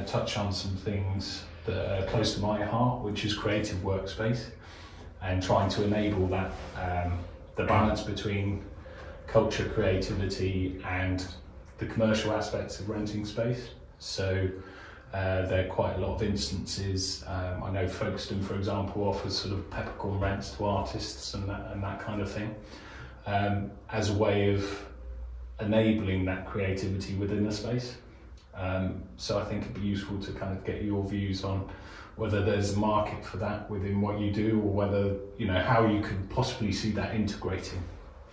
touch on some things that are close to my heart, which is creative workspace, and trying to enable that, the balance between culture, creativity, and the commercial aspects of renting space. So there are quite a lot of instances. I know Folkestone, for example, offers sort of peppercorn rents to artists and that kind of thing, as a way of enabling that creativity within a space. So I think it'd be useful to kind of get your views on whether there's a market for that within what you do, or whether, you know, how you could possibly see that integrating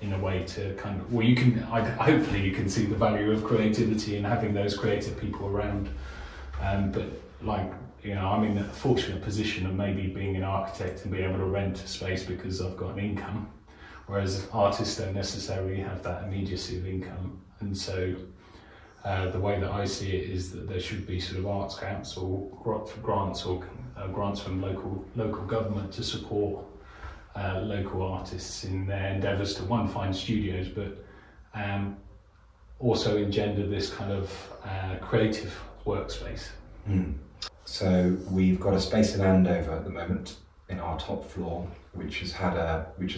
in a way to kind of, well, you can, hopefully you can see the value of creativity and having those creative people around. But like, you know, I'm in a fortunate position of maybe being an architect and being able to rent a space because I've got an income, whereas artists don't necessarily have that immediacy of income. And so the way that I see it is that there should be sort of arts council grants or grants from local government to support local artists in their endeavours to, one, find studios, but also engender this kind of creative workspace. So we've got a space in Andover at the moment in our top floor, which has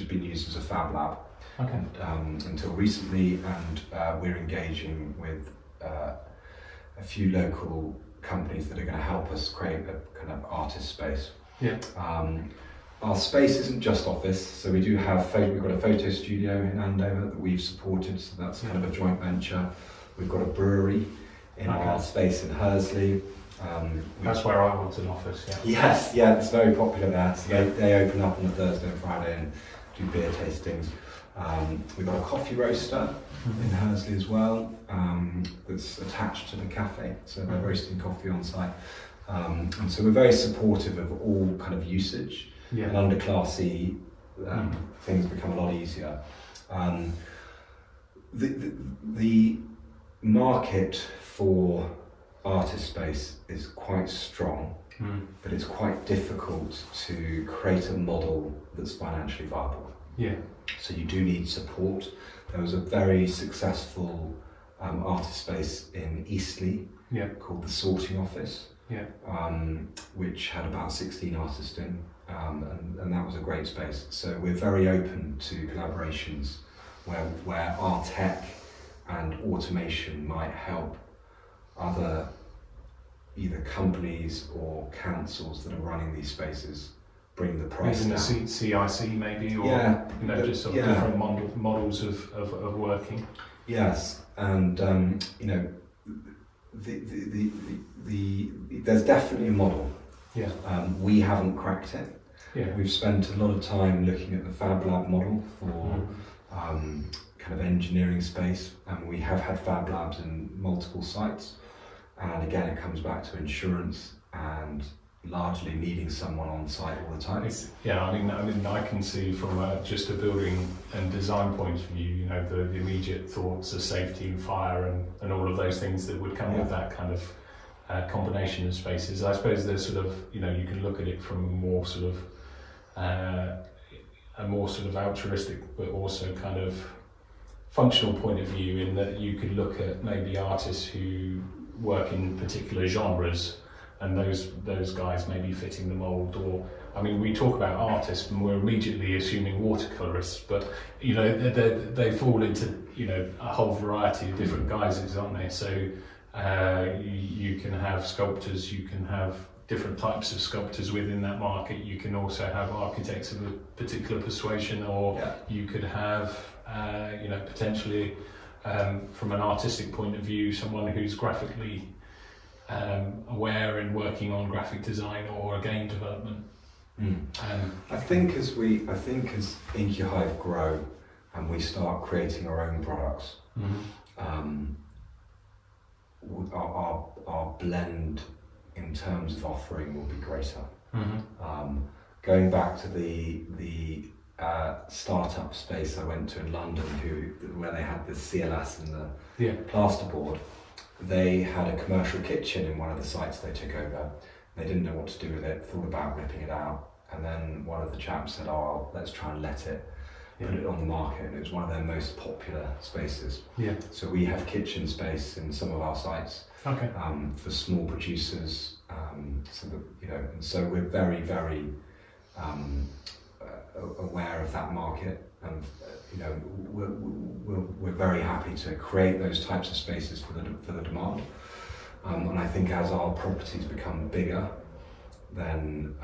been used as a fab lab. Okay. Until recently, and we're engaging with a few local companies that are going to help us create a kind of artist space. Yeah. Our space isn't just office, so we do have we've got a photo studio in Andover that we've supported, so that's kind of a joint venture. We've got a brewery in our space in Hursley. That's where I want an office. Yeah. Yes, yeah, it's very popular there. So they open up on a Thursday and Friday and do beer tastings. We've got a coffee roaster in Hursley as well, that's attached to the cafe, so they're roasting coffee on site. And so we're very supportive of all kind of usage. Yeah. And underclassy things become a lot easier. The market for artist space is quite strong, but it's quite difficult to create a model that's financially viable. Yeah. So you do need support. There was a very successful artist space in Eastleigh called the Sorting Office, which had about 16 artists in, and that was a great space. So we're very open to collaborations where our tech and automation might help other either companies or councils that are running these spaces bring the price down. Even the CIC maybe, or you know, just sort of different models of working. Yes, and you know, there's definitely a model. Yeah. We haven't cracked it. Yeah. We've spent a lot of time looking at the Fab Lab model for kind of engineering space, and we have had Fab Labs in multiple sites. And again, it comes back to insurance and largely needing someone on site all the time. I mean, I can see from just a building and design point of view, you know, the immediate thoughts of safety and fire and all of those things that would come with that kind of combination of spaces. I suppose there's sort of, you know, you can look at it from a more sort of altruistic, but also kind of functional point of view, in that you could look at maybe artists who work in particular genres, and those guys may be fitting the mould. Or, I mean, we talk about artists and we're immediately assuming watercolourists, but you know, they fall into, you know, a whole variety of different guises, aren't they? So you can have sculptors, you can have different types of sculptors within that market. You can also have architects of a particular persuasion, or you could have you know, potentially from an artistic point of view, someone who's graphically aware and working on graphic design or game development. I think as IncuHive grow and we start creating our own products, our blend in terms of offering will be greater. Going back to the startup space I went to in London, where they had the CLS and the plasterboard, they had a commercial kitchen in one of the sites they took over. They didn't know what to do with it, thought about ripping it out, and then one of the chaps said, "Oh, let's try and let it." put it on the market, and it was one of their most popular spaces. Yeah. So we have kitchen space in some of our sites. Okay. For small producers, so that, you know, and so we're very, very aware of that market, and you know, we're very happy to create those types of spaces for the demand. And I think as our properties become bigger, then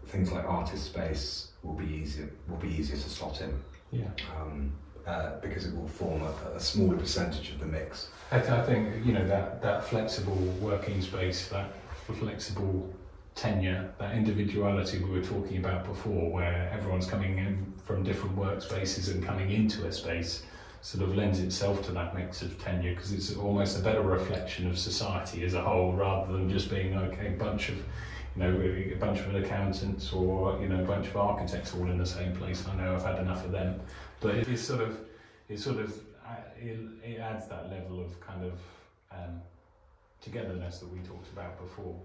things like artist space will be easier to slot in. Yeah. Because it will form a smaller percentage of the mix. I think, you know, that flexible working space, that flexible tenure, that individuality we were talking about before, where everyone's coming in from different workspaces and coming into a space, sort of lends itself to that mix of tenure, because it's almost a better reflection of society as a whole, rather than just being a bunch of accountants, or, you know, a bunch of architects all in the same place. I know I've had enough of them, but it adds that level of kind of togetherness that we talked about before.